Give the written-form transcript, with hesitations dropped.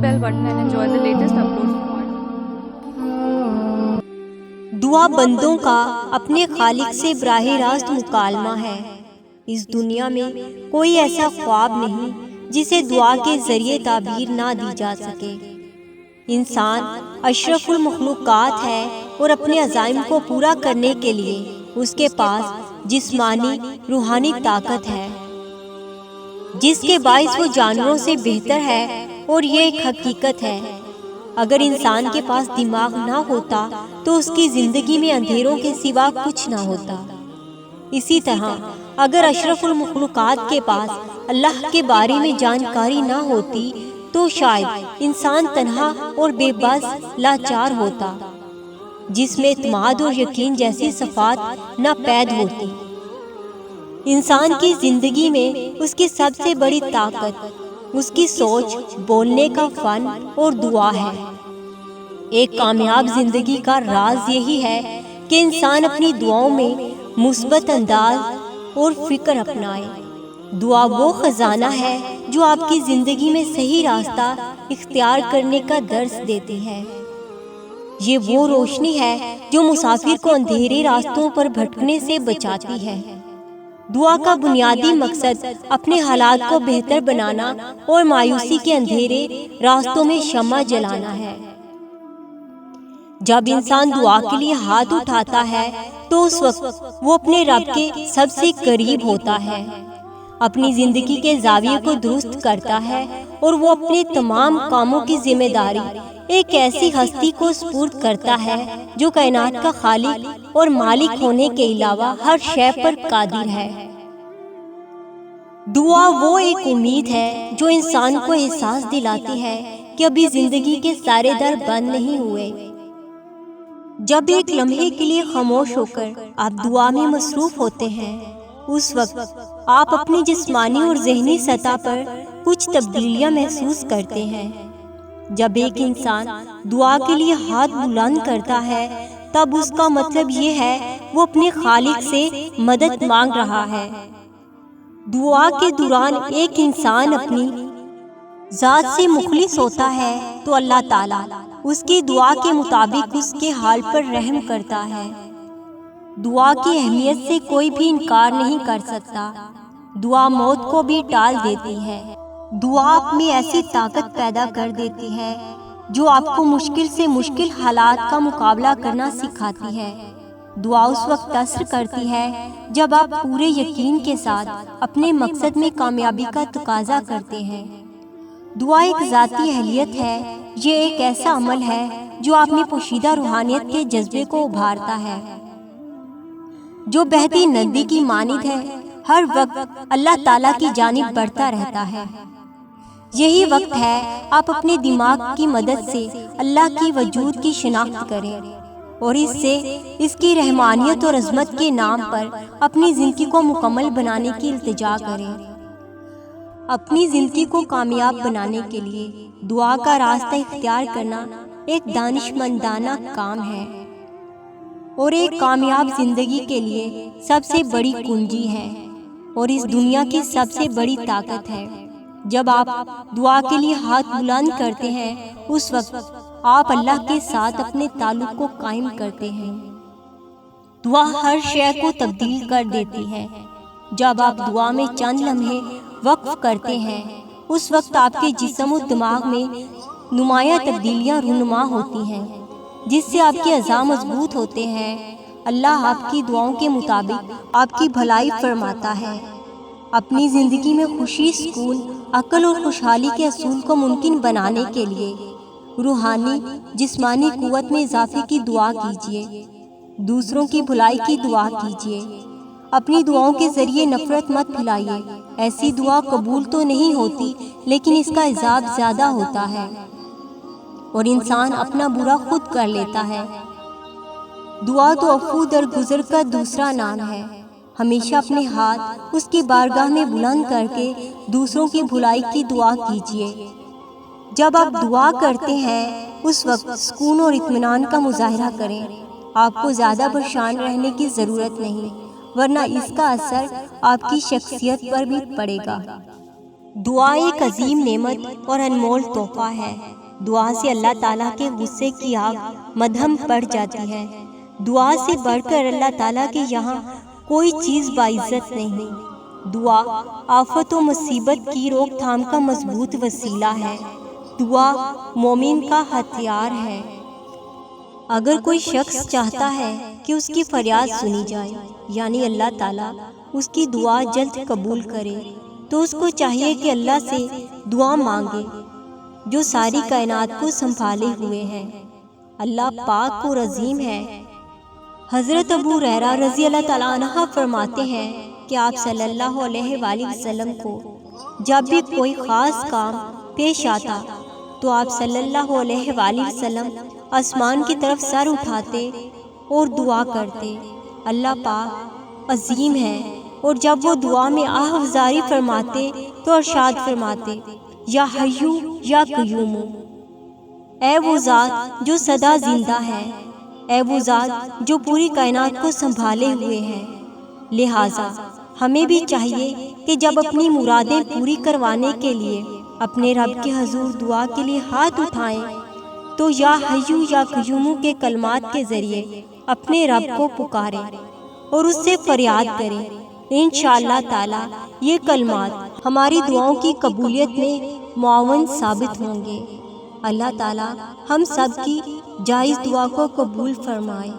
bell button and enjoy the latest uploads from our دعا بندوں کا اپنے خالق سے براہ راست مکالمہ ہے۔ اس دنیا میں کوئی ایسا خواب نہیں جسے دعا کے ذریعے تعبیر نہ دی جا سکے۔ انسان اشرف المخلوقات ہے اور اپنے عزائم کو پورا کرنے کے لیے اس کے پاس جسمانی روحانی طاقت ہے، جس کے باعث وہ جانوروں سے بہتر ہے، اور یہ ایک حقیقت ہے۔ اگر انسان کے پاس دماغ نہ ہوتا تو اس کی زندگی میں اندھیروں کے سوا کچھ نہ ہوتا۔ اسی طرح اگر اشرف المخلوقات کے پاس اللہ کے بارے میں جانکاری نہ ہوتی تو شاید انسان تنہا اور بے بس لاچار ہوتا، جس میں اعتماد اور یقین جیسی صفات نہ پید ہوتی۔ انسان کی زندگی میں اس کی سب سے بڑی طاقت اس کی سوچ، بولنے کا فن اور دعا ہے۔ ایک کامیاب زندگی کا راز یہی ہے کہ انسان اپنی دعاؤں میں مثبت انداز اور فکر اپنائے۔ دعا وہ خزانہ ہے جو آپ کی زندگی میں صحیح راستہ اختیار کرنے کا درس دیتی ہے۔ یہ وہ روشنی ہے جو مسافر کو اندھیرے راستوں پر بھٹکنے سے بچاتی ہے۔ دعا کا بنیادی مقصد اپنے حالات کو بہتر بنانا اور مایوسی کے اندھیرے راستوں میں شمع جلانا ہے۔ جب انسان دعا کے لیے ہاتھ اٹھاتا ہے تو اس وقت وہ اپنے رب کے سب سے قریب ہوتا ہے، اپنی زندگی کے زاویے کو درست کرتا ہے، اور وہ اپنے تمام کاموں کی ذمہ داری ایک ایسی ہستی کو سپرد کرتا ہے جو کائنات کا خالق اور مالک ہونے کے علاوہ ہر شے پر قادر ہے۔ دعا وہ ایک امید ہے جو انسان کو احساس دلاتی ہے کہ ابھی زندگی کے سارے در بند نہیں ہوئے۔ جب ایک لمحے کے لیے خاموش ہو کر آپ دعا میں مصروف ہوتے ہیں، اس وقت آپ اپنی جسمانی اور ذہنی سطح پر کچھ تبدیلیاں محسوس کرتے ہیں۔ جب ایک انسان دعا کے لیے ہاتھ بلند کرتا ہے تب اس کا مطلب یہ ہے وہ اپنے خالق سے مدد مانگ رہا ہے۔ دعا کے دوران ایک انسان اپنی ذات سے مخلص ہوتا ہے تو اللہ تعالیٰ اس کی دعا کے مطابق اس کے حال پر رحم کرتا ہے۔ دعا کی اہمیت سے کوئی بھی انکار نہیں کر سکتا۔ دعا موت کو بھی ٹال دیتی ہے۔ دعا آپ میں ایسی طاقت پیدا کر دیتی ہے جو آپ کو مشکل سے مشکل حالات کا مقابلہ کرنا سکھاتی ہے۔ دعا اس وقت اثر کرتی ہے جب آپ پورے یقین کے ساتھ اپنے مقصد میں کامیابی کا تقاضا کرتے ہیں۔ دعا ایک ذاتی اہلیت ہے۔ یہ ایک ایسا عمل ہے جو آپ میں پوشیدہ روحانیت کے جذبے کو ابھارتا ہے، جو بہتی ندی کی مانند ہے، ہر وقت اللہ تعالیٰ کی جانب بڑھتا رہتا ہے۔ یہی وقت ہے آپ اپنے دماغ کی مدد سے اللہ کی وجود کی شناخت کریں اور اس سے اس کی رحمانیت اور عظمت کے نام پر اپنی زندگی کو مکمل بنانے کی التجا کریں۔ اپنی زندگی کو کامیاب بنانے کے لیے دعا کا راستہ اختیار کرنا ایک دانشمندانہ کام ہے اور ایک کامیاب زندگی کے لیے سب سے بڑی کنجی ہے اور اس دنیا کی سب سے بڑی طاقت ہے۔ جب آپ دعا کے لیے ہاتھ بلند کرتے ہیں اس وقت آپ اللہ کے ساتھ اپنے تعلق کو قائم کرتے ہیں۔ دعا ہر شے کو تبدیل کر دیتی ہے۔ جب آپ دعا میں چند لمحے وقف کرتے ہیں اس وقت آپ کے جسم و دماغ میں نمایاں تبدیلیاں رونما ہوتی ہیں، جس سے آپ کے اعضاء مضبوط ہوتے ہیں۔ اللہ آپ کی دعاؤں کے مطابق آپ کی بھلائی فرماتا ہے۔ اپنی زندگی میں خوشی، سکون، عقل اور خوشحالی کے اصول کو ممکن بنانے کے لیے روحانی جسمانی قوت میں اضافے کی دعا کیجیے، دوسروں کی بھلائی کی دعا کیجیے۔ اپنی دعاؤں کے ذریعے نفرت مت پھیلائیے۔ ایسی دعا قبول تو نہیں ہوتی لیکن اس کا عذاب زیادہ ہوتا ہے اور انسان اپنا برا خود کر لیتا ہے۔ دعا تو عفو درگزر کا دوسرا نام ہے۔ ہمیشہ اپنے ہاتھ اس کی بارگاہ میں بلند کر کے دوسروں کی بھلائی کی دعا کیجیے۔ جب آپ دعا کرتے ہیں اس وقت سکون اور اطمینان کا مظاہرہ کریں۔ آپ کو زیادہ پریشان رہنے کی ضرورت نہیں، ورنہ اس کا اثر آپ کی شخصیت پر بھی پڑے گا۔ دعا ایک عظیم نعمت اور انمول تحفہ ہے۔ دعا سے اللہ تعالیٰ کے غصے کی آگ مدھم پڑ جاتی ہے۔ دعا سے بڑھ کر اللہ تعالیٰ کے یہاں کوئی چیز باعزت نہیں۔ دعا آفت و مصیبت کی روک تھام کا مضبوط وسیلہ ہے۔ دعا مومن کا ہتھیار ہے۔ اگر کوئی شخص چاہتا ہے کہ اس کی فریاد سنی جائے، یعنی اللہ تعالیٰ اس کی دعا جلد قبول کرے، تو اس کو چاہیے کہ اللہ سے دعا مانگے جو ساری کائنات کو سنبھالے ہوئے ہے۔ اللہ پاک اور عظیم ہے۔ حضرت ابو ہریرہ رضی اللہ تعالیٰ عنہ فرماتے ہیں کہ آپ صلی اللہ علیہ وآلہ وسلم کو جب بھی کوئی خاص کام پیش آتا تو آپ صلی اللہ علیہ وآلہ وسلم آسمان کی طرف سر اٹھاتے اور دعا کرتے، اللہ پاک عظیم ہے، اور جب وہ دعا میں آہ افزاری فرماتے تو ارشاد فرماتے، یا حیو یا قیوم، اے وہ ذات جو سدا زندہ ہے، اے وہ ذات جو پوری کائنات کو سنبھالے ہوئے ہے۔ لہٰذا ہمیں بھی چاہیے کہ جب اپنی مرادیں پوری کروانے کے لیے اپنے رب کے حضور دعا کے لیے ہاتھ اٹھائیں تو یا حیو یا قیوم کے کلمات کے ذریعے اپنے رب کو پکاریں اور اس سے فریاد کریں۔ انشاءاللہ تعالی یہ کلمات ہماری دعاؤں کی قبولیت میں معاون ثابت ہوں گے۔ اللہ تعالی ہم سب کی جائز دعا کو قبول فرمائے۔